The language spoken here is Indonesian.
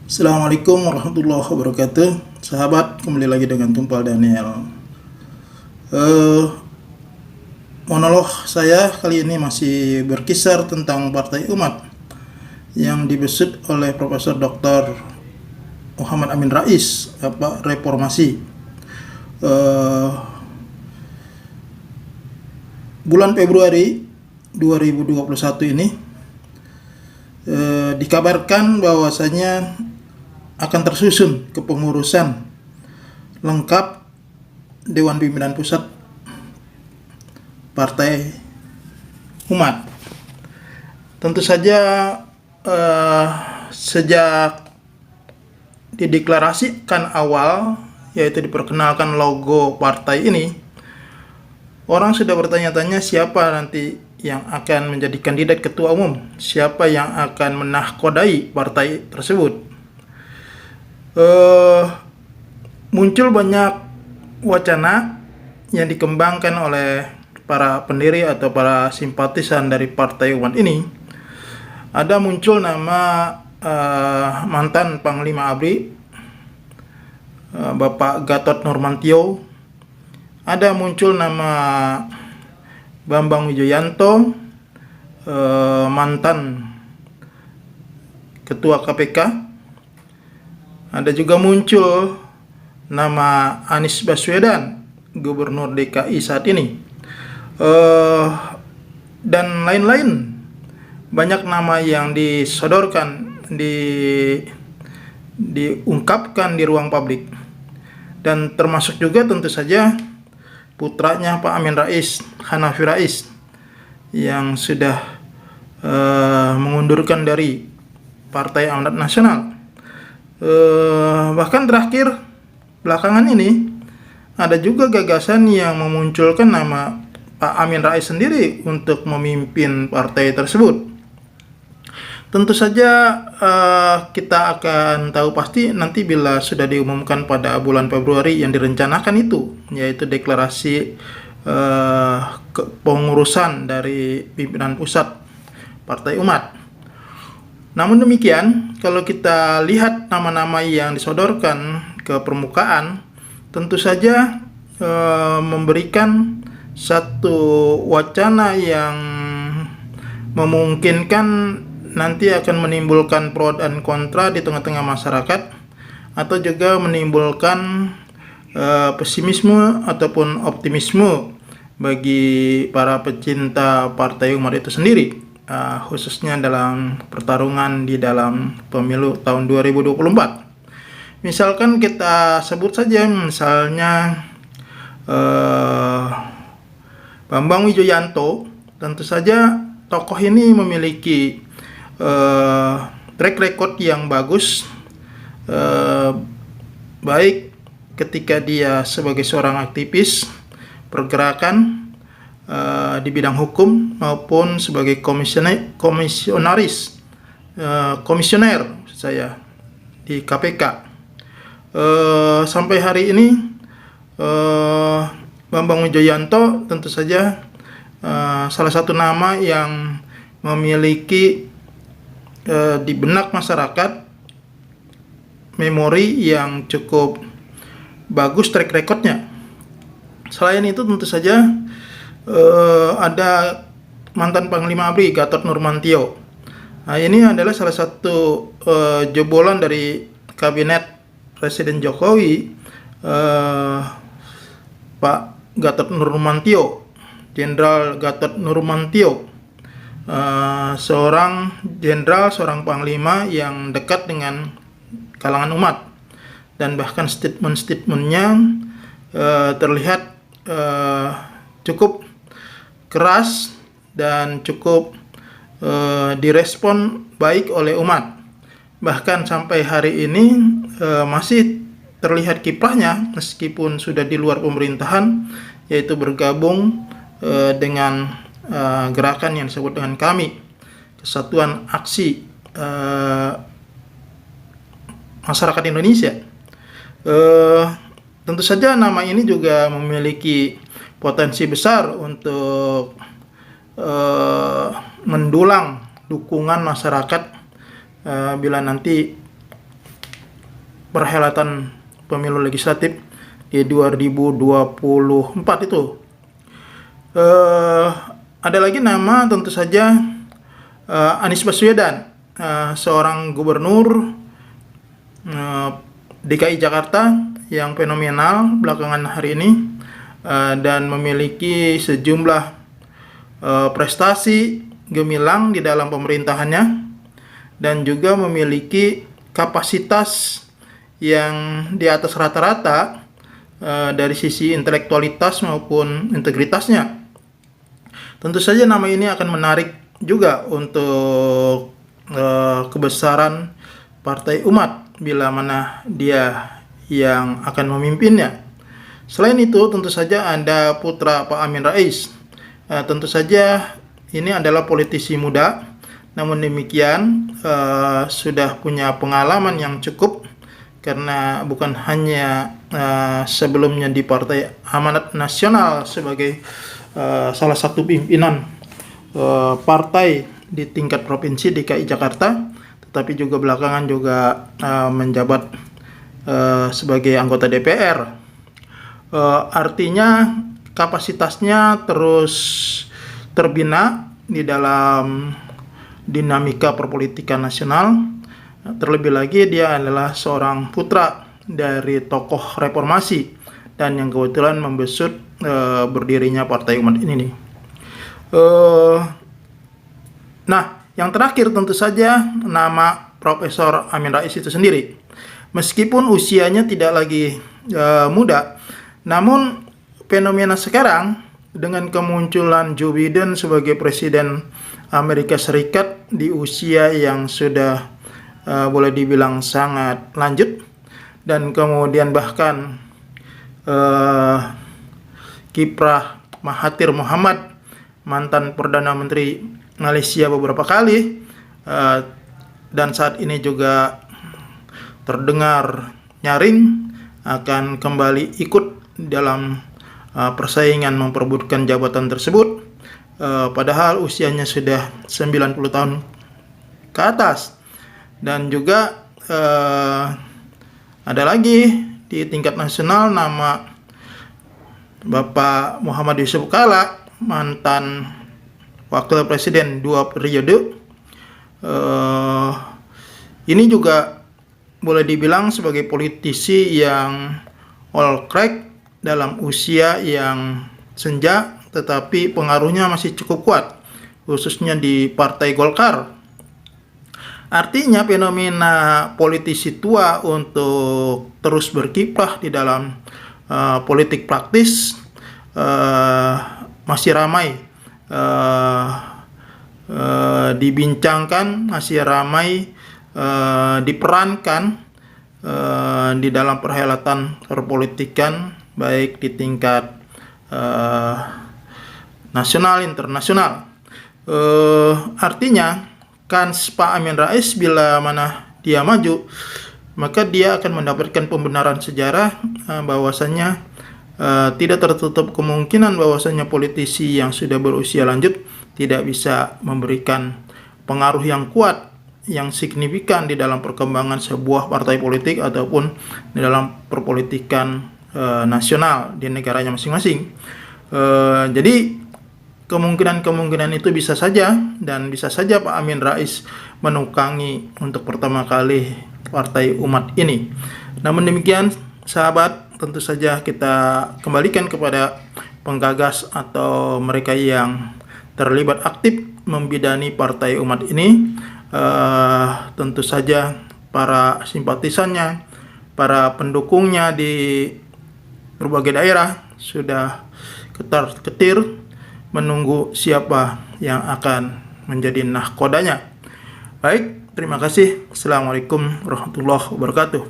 Assalamualaikum warahmatullahi wabarakatuh. Sahabat, kembali lagi dengan Tumpal Daniel. Eh, Monolog saya kali ini masih berkisar tentang Partai Umat yang dibesut oleh Profesor Dr. Muhammad Amin Rais, reformasi. Bulan Februari 2021 ini dikabarkan bahwasanya akan tersusun kepengurusan lengkap Dewan Pimpinan Pusat Partai Umat. Tentu saja sejak dideklarasikan awal, yaitu diperkenalkan logo partai ini, orang sudah bertanya-tanya siapa nanti yang akan menjadi kandidat ketua umum, siapa yang akan menahkodai partai tersebut. Muncul banyak wacana yang dikembangkan oleh para pendiri atau para simpatisan dari Partai Umat ini. Ada muncul nama mantan Panglima ABRI, Bapak Gatot Nurmantio. Ada muncul nama Bambang Wijoyanto, mantan Ketua KPK. Ada juga muncul nama Anies Baswedan, Gubernur DKI saat ini, dan lain-lain. Banyak nama yang disodorkan, diungkapkan di ruang publik, dan termasuk juga tentu saja putranya Pak Amin Rais, Hanafi Rais, yang sudah mengundurkan dari Partai Amanat Nasional. Bahkan terakhir belakangan ini ada juga gagasan yang memunculkan nama Pak Amin Rais sendiri untuk memimpin partai tersebut. Tentu saja kita akan tahu pasti nanti bila sudah diumumkan pada bulan Februari yang direncanakan itu, yaitu deklarasi pengurusan dari pimpinan pusat Partai Umat. Namun demikian, kalau kita lihat nama-nama yang disodorkan ke permukaan, tentu saja memberikan satu wacana yang memungkinkan nanti akan menimbulkan pro dan kontra di tengah-tengah masyarakat, atau juga menimbulkan pesimisme ataupun optimisme bagi para pecinta Partai Umat itu sendiri, khususnya dalam pertarungan di dalam pemilu tahun 2024. Misalkan kita sebut saja misalnya Bambang Wijoyanto. Tentu saja tokoh ini memiliki track record yang bagus, baik ketika dia sebagai seorang aktivis pergerakan di bidang hukum maupun sebagai komisioner di KPK. Sampai hari ini Bambang Wijoyanto tentu saja salah satu nama yang memiliki di benak masyarakat memori yang cukup bagus track recordnya. Selain itu tentu saja ada mantan Panglima ABRI Gatot Nurmantio. Nah, ini adalah salah satu jebolan dari kabinet Presiden Jokowi, Pak Gatot Nurmantio, Jenderal Gatot Nurmantio, seorang jenderal, seorang panglima yang dekat dengan kalangan umat, dan bahkan statement-statementnya terlihat cukup keras dan cukup direspon baik oleh umat. Bahkan sampai hari ini masih terlihat kiprahnya meskipun sudah di luar pemerintahan, yaitu bergabung dengan gerakan yang disebut dengan KAMI, Kesatuan Aksi Masyarakat Indonesia. Tentu saja nama ini juga memiliki potensi besar untuk mendulang dukungan masyarakat bila nanti perhelatan pemilu legislatif di 2024 itu. Ada lagi nama tentu saja Anies Baswedan, seorang gubernur DKI Jakarta yang fenomenal belakangan hari ini, dan memiliki sejumlah prestasi gemilang di dalam pemerintahannya, dan juga memiliki kapasitas yang di atas rata-rata dari sisi intelektualitas maupun integritasnya. Tentu saja nama ini akan menarik juga untuk kebesaran Partai Umat bila mana dia yang akan memimpinnya. Selain itu, tentu saja ada putra Pak Amin Rais. Tentu saja ini adalah politisi muda, namun demikian sudah punya pengalaman yang cukup, karena bukan hanya sebelumnya di Partai Amanat Nasional sebagai salah satu pimpinan partai di tingkat provinsi DKI Jakarta, tetapi juga belakangan juga menjabat sebagai anggota DPR. Artinya kapasitasnya terus terbina di dalam dinamika perpolitikan nasional. Terlebih lagi dia adalah seorang putra dari tokoh reformasi dan yang kebetulan membesut berdirinya Partai Umat ini nih. Nah, yang terakhir tentu saja nama Profesor Amin Rais itu sendiri. Meskipun usianya tidak lagi muda, namun fenomena sekarang dengan kemunculan Joe Biden sebagai Presiden Amerika Serikat di usia yang sudah boleh dibilang sangat lanjut, dan kemudian bahkan kiprah Mahathir Mohamad, mantan Perdana Menteri Malaysia beberapa kali, dan saat ini juga terdengar nyaring akan kembali ikut dalam persaingan memperebutkan jabatan tersebut, padahal usianya sudah 90 tahun ke atas. Dan juga ada lagi di tingkat nasional nama Bapak Muhammad Yusuf Kalla, mantan Wakil Presiden 2 periode. Ini juga boleh dibilang sebagai politisi yang all crack dalam usia yang senja, tetapi pengaruhnya masih cukup kuat, khususnya di Partai Golkar. Artinya fenomena politisi tua untuk terus berkiprah di dalam politik praktis masih ramai dibincangkan, masih ramai diperankan di dalam perhelatan perpolitikan, baik di tingkat nasional, internasional. Artinya kans Pak Amin Rais bila mana dia maju, maka dia akan mendapatkan pembenaran sejarah bahwasannya tidak tertutup kemungkinan bahwasannya politisi yang sudah berusia lanjut tidak bisa memberikan pengaruh yang kuat, yang signifikan di dalam perkembangan sebuah partai politik ataupun di dalam perpolitikan nasional di negaranya masing-masing. Jadi kemungkinan itu bisa saja, dan bisa saja Pak Amin Rais menukangi untuk pertama kali Partai Umat ini. Namun demikian, sahabat, tentu saja kita kembalikan kepada penggagas atau mereka yang terlibat aktif membidani Partai Umat ini. Tentu saja para simpatisannya, para pendukungnya di berbagai daerah sudah ketar-ketir menunggu siapa yang akan menjadi nahkodanya. Baik, terima kasih. Assalamualaikum warahmatullahi wabarakatuh.